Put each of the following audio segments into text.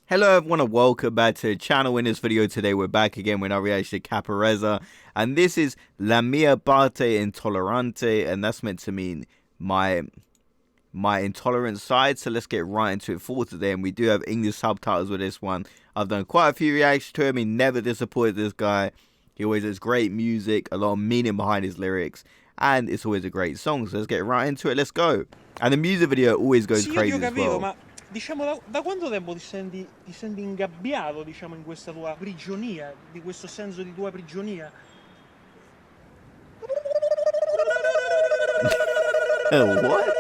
Hello everyone and welcome back to the channel. In this video today we're back again with our reaction to Caparezza, and this is La mia parte intollerante, and that's meant to mean my intolerant side. So let's get right into it for today, and we do have English subtitles with this one. I've done quite a few reactions to him. He never disappointed, this guy. He always has great music, a lot of meaning behind his lyrics, and it's always a great song. So let's get right into it. Let's go. And the music video always goes crazy as well. Diciamo, da quanto tempo ti senti ingabbiato, diciamo, in questa tua prigionia, di questo senso di tua prigionia? What?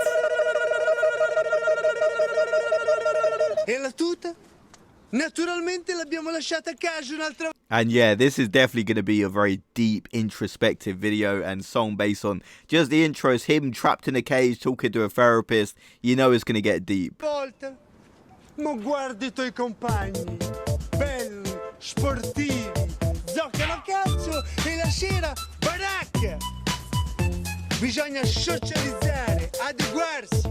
E la tuta? Naturalmente l'abbiamo lasciata a casa un'altra volta. And yeah, this is definitely going to be a very deep, introspective video and song based on just the intros, him trapped in a cage talking to a therapist. You know it's going to get deep. Ma guardi i tuoi compagni, belli, sportivi, giocano a calcio e la sera baracca. Bisogna socializzare, adeguarsi.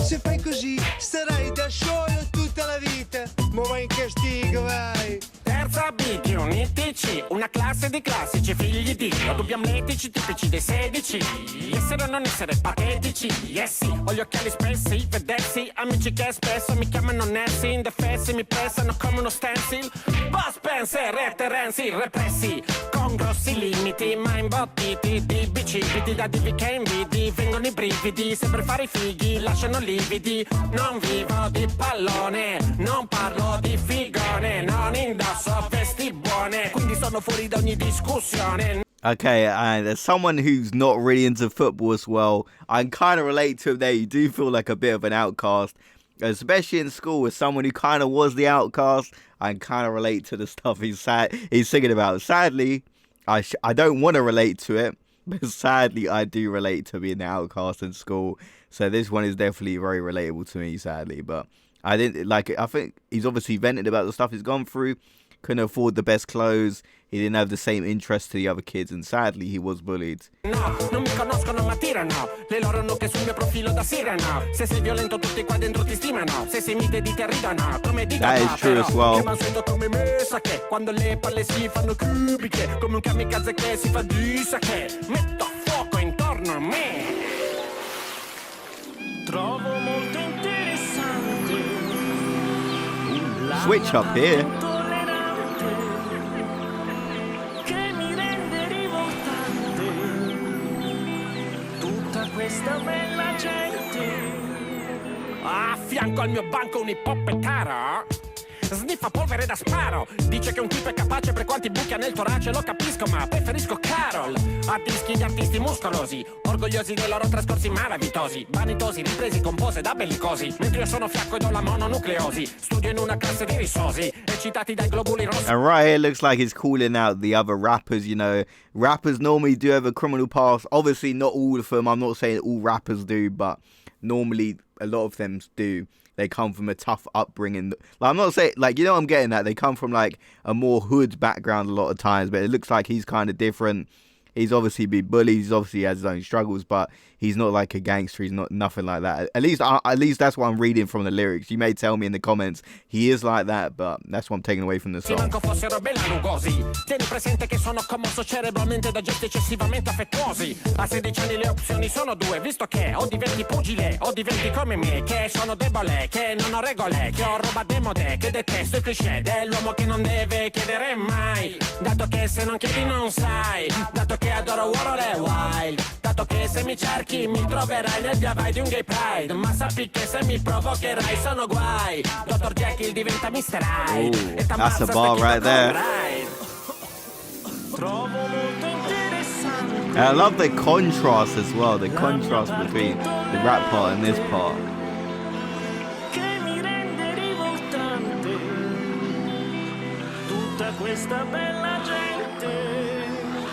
Se fai così starai da solo tutta la vita. Ma vai in castigo, vai. Terza B di un ITC, una classe di classici figli di Dio, dubbi amletici tipici dei 16. Essere o non essere patetici, yes sì, ho gli occhiali spessi, vedessi, amici che spesso mi chiamano Nessi, indefessi, mi pressano come uno stencil. Boss Spencer, reterenzi, repressi, con grossi limiti, ma imbottiti di bicipiti, da divi che invidi, vengono i brividi, sempre fare i fighi, lasciano lividi. Non vivo di pallone, non parlo di figone, non indosso vesti buone, quindi sono fuori da ogni discussione. Okay, and as someone who's not really into football as well, I can kind of relate to him there. You do feel like a bit of an outcast, especially in school. As someone who kind of was the outcast, I can kind of relate to the stuff he's singing about. Sadly, I don't want to relate to it, but sadly, I do relate to being the outcast in school. So this one is definitely very relatable to me, sadly. But I didn't like it. I think he's obviously vented about the stuff he's gone through. Couldn't afford the best clothes, he didn't have the same interest to the other kids, and sadly he was bullied. No, non mi conoscono ma tirano, le loro nuche sul mio profilo da sireno. Se sei violento tutti qua dentro ti stimano, se sei mite di te ridono, come dicono. That is true as well. Io sento come me sa che, quando le palle si fanno cubiche, come un kamikaze che si fa di sa che, metto fuoco intorno a me. Trovo molto interessante. Switch up here. Questa bella gente, a fianco al mio banco un hip hop caro, sniffa polvere da sparo, dice che un tipo è capace per quanti buchi ha nel torace, lo capisco ma preferisco Carol. A dischi di artisti muscolosi, orgogliosi dei loro trascorsi malavitosi, vanitosi, ripresi con pose da bellicosi, mentre io sono fiacco ed ho la mononucleosi, studio in una classe di risosi, eccitati dai globuli rossi. And right here looks like he's calling out the other rappers. You know, rappers normally do have a criminal past. Obviously not all of them, I'm not saying all rappers do, but normally a lot of them do. They come from a tough upbringing. Like, I'm not saying, like, you know what I'm getting at? They come from, like, a more hood background a lot of times, but it looks like he's kind of different. He's obviously been bullied. He's obviously has his own struggles, but he's not like a gangster. He's not nothing like that. At least that's what I'm reading from the lyrics. You may tell me in the comments he is like that, but that's what I'm taking away from the song. Tieni presente che sono commosso cerebralmente da gesti eccessivamente affettuosi. A 16 anni le opzioni sono due, visto che o diventi pugile o diventi come me, che sono debole, che non ho regole, che ho roba demode, che detesto il cliché dell'uomo che non deve chiedere mai, dato che se non chiedi non sai, dato che adoro Warhol e Wild, dato che se mi cerchi mi troverai nel via vai di un gay pride, ma sappi che se mi provocherai sono guai, Dr. Jekyll diventa Mr. Hyde. Ooh, that's a bar right there. And I love the contrast as well, the contrast between the rap part and this part. Che mi rende rivoltante tutta questa bella gente.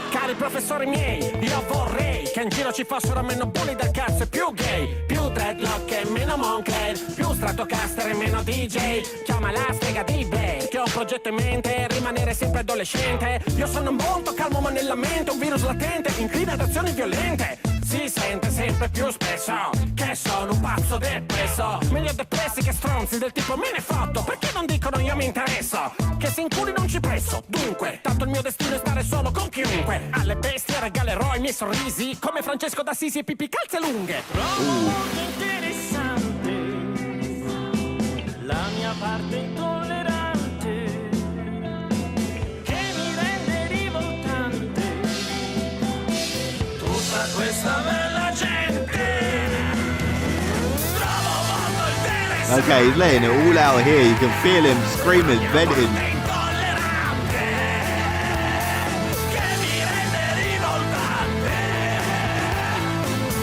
Cari professori miei, io vorrei che in giro ci fossero meno bulli del cazzo e più gay, più dreadlock e meno Moncler, più Stratocaster e meno DJ. Chiama la strega di Blair, che ho un progetto in mente, rimanere sempre adolescente. Io sono molto calmo ma nella mente un virus latente, incline ad azioni violente. si sente sempre più spesso che sono un pazzo depresso. Meglio depressi che stronzi del tipo me ne fotto, perché non dicono io mi interesso? Che se inculi non ci presso, dunque tanto il mio destino è stare solo con chiunque. Alle bestie regalerò i miei sorrisi come Francesco d'Assisi e Pippi calze lunghe. Molto interessante la mia parte intollerante che mi rende rivoltante tutta questa bella gente. Trovo molto interessante. Okay, he's letting it all out here. You can feel him screaming, venting. Intollerante che mi rende rivoltante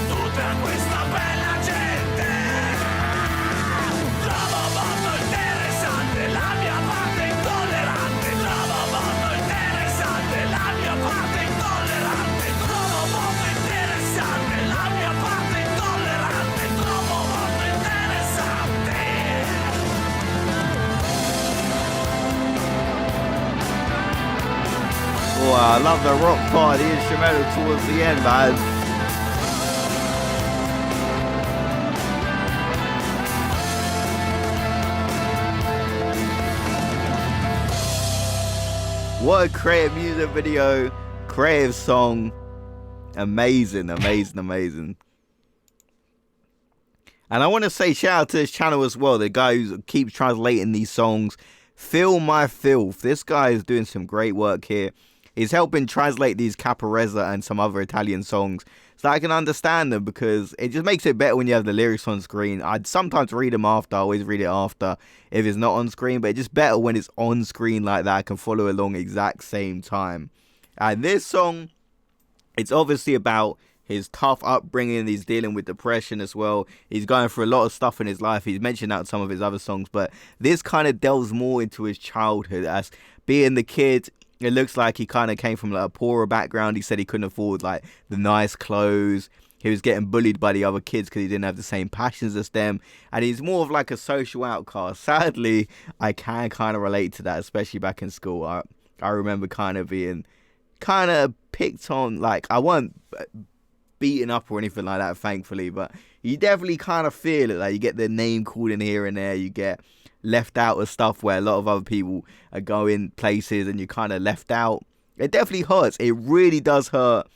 tutta questa bella gente. Trovo molto interessante la mia parte intollerante. Trovo molto interessante la mia parte intollerante. Trovo molto interessante la mia parte intollerante. Trovo molto interessante. Oh, I love the rock part, the instrumental towards the end, man. What a creative music video, creative song. Amazing, amazing, amazing. And I want to say shout out to this channel as well, the guy who keeps translating these songs. Feel My Filth. This guy is doing some great work here. He's helping translate these Caparezza and some other Italian songs so that I can understand them, because it just makes it better when you have the lyrics on screen. I'd sometimes read them after, I always read it after if it's not on screen, but it's just better when it's on screen like that. I can follow along exact same time. And this song, it's obviously about his tough upbringing. He's dealing with depression as well. He's going through a lot of stuff in his life. He's mentioned that in some of his other songs, but this kind of delves more into his childhood as being the kid. It looks like he kind of came from like a poorer background. He said he couldn't afford like the nice clothes. He was getting bullied by the other kids because he didn't have the same passions as them. And he's more of like a social outcast. Sadly, I can kind of relate to that, especially back in school. I remember kind of being kind of picked on. Like, I wasn't beaten up or anything like that, thankfully. But you definitely kind of feel it. Like, you get their name called in here and there. You get left out of stuff where a lot of other people are going places and you're kind of left out. It definitely hurts. It really does hurt.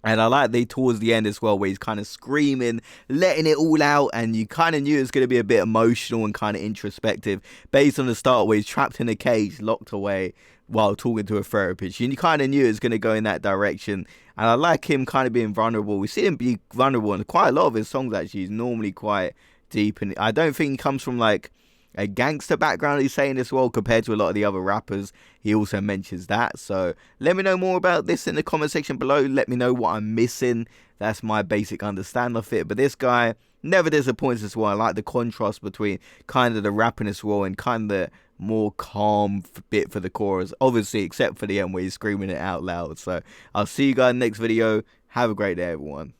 And I like towards the end as well, where he's kind of screaming, letting it all out, and you kind of knew it was going to be a bit emotional and kind of introspective based on the start where he's trapped in a cage, locked away while talking to a therapist. You kind of knew it was going to go in that direction. And I like him kind of being vulnerable. We see him be vulnerable in quite a lot of his songs, actually. He's normally quite deep, and I don't think he comes from like a gangster background, he's saying as well, compared to a lot of the other rappers. He also mentions that. So let me know more about this in the comment section below. Let me know what I'm missing. That's my basic understanding of it. But this guy never disappoints as well. I like the contrast between kind of the rapping as well and kind of the more calm bit for the chorus, obviously, except for the end where he's screaming it out loud. So I'll see you guys in the next video. Have a great day, everyone.